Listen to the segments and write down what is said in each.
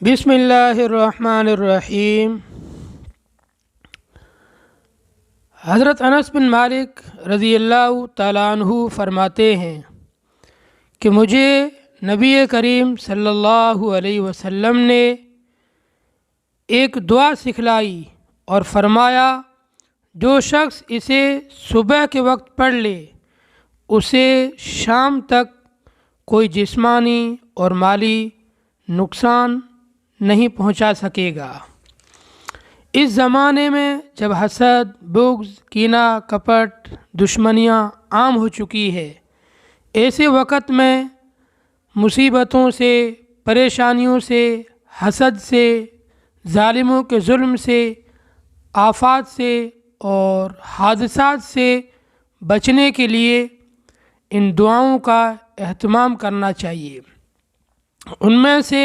بسم اللہ الرحمن الرحیم۔ حضرت انس بن مالک رضی اللہ تعالیٰ عنہ فرماتے ہیں کہ مجھے نبی کریم صلی اللہ علیہ وسلم نے ایک دعا سکھلائی اور فرمایا، جو شخص اسے صبح کے وقت پڑھ لے اسے شام تک کوئی جسمانی اور مالی نقصان نہیں پہنچا سکے گا۔ اس زمانے میں جب حسد، بغض، کینہ، کپٹ، دشمنیاں عام ہو چکی ہے، ایسے وقت میں مصیبتوں سے، پریشانیوں سے، حسد سے، ظالموں کے ظلم سے، آفات سے اور حادثات سے بچنے کے لیے ان دعاؤں کا اہتمام کرنا چاہیے۔ ان میں سے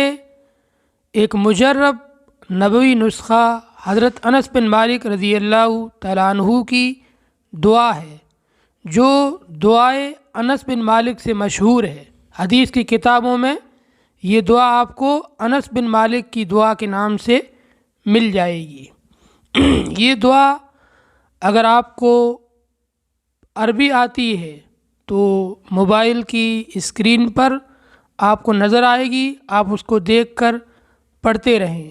ایک مجرب نبوی نسخہ حضرت انس بن مالک رضی اللہ تعالیٰ عنہ کی دعا ہے، جو دعائے انس بن مالک سے مشہور ہے۔ حدیث کی کتابوں میں یہ دعا آپ کو انس بن مالک کی دعا کے نام سے مل جائے گی۔ یہ دعا اگر آپ کو عربی آتی ہے تو موبائل کی اسکرین پر آپ کو نظر آئے گی، آپ اس کو دیکھ کر پڑھتے رہیں،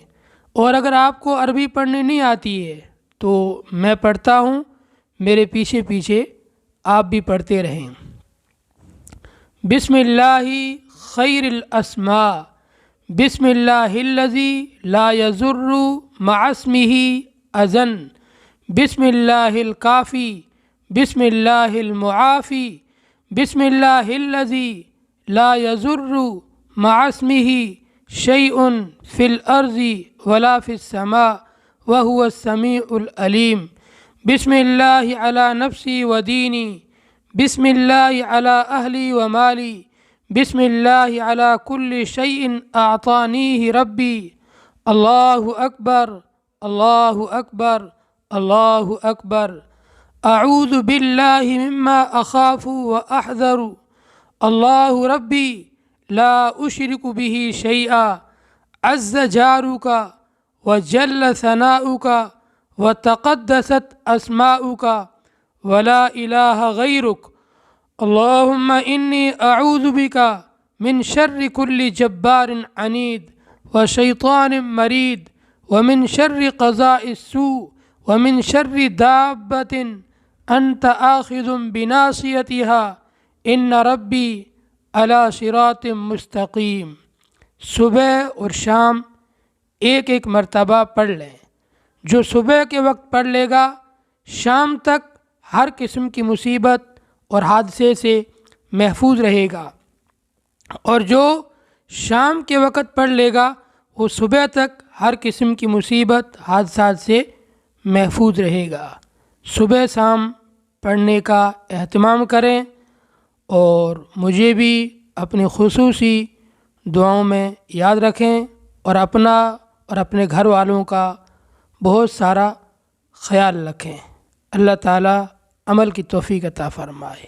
اور اگر آپ کو عربی پڑھنے نہیں آتی ہے تو میں پڑھتا ہوں، میرے پیچھے پیچھے آپ بھی پڑھتے رہیں۔ بسم اللہ خیر الاسماء، بسم اللہ الذی لا یضر مع اسمہ اذن، بسم اللہ الکافی، بسم اللہ المعافی، بسم اللہ الذی لا یضر مع اسمہ شیء فی الارض ولا فی السماء وهو السمیع العلیم، بسم اللہ علی نفسی و دینی، بسم اللہ علی اہلی و مالی، بسم اللہ علی کل شیء اعطانیہ ربی، اللہ اکبر، اللہ اکبر، اللہ اکبر، اعوذ باللہ مما اخاف و احذر، اللہ ربی لا اشرک بہ شیئا، عز جارک وجل ثناؤک وتقدست اسماؤک ولا الہ غیرک، اللہم انی اعوذ بک من شر کل جبار عنید وشیطان مرید ومن شر قضاء السوء ومن شر دابۃ انت آخذ بناصیتها ان ربی علی صراط مستقیم۔ صبح اور شام ایک ایک مرتبہ پڑھ لیں۔ جو صبح کے وقت پڑھ لے گا شام تک ہر قسم کی مصیبت اور حادثے سے محفوظ رہے گا، اور جو شام کے وقت پڑھ لے گا وہ صبح تک ہر قسم کی مصیبت، حادثات سے محفوظ رہے گا۔ صبح شام پڑھنے کا اہتمام کریں، اور مجھے بھی اپنی خصوصی دعاؤں میں یاد رکھیں، اور اپنا اور اپنے گھر والوں کا بہت سارا خیال رکھیں۔ اللہ تعالیٰ عمل کی توفیق عطا فرمائے۔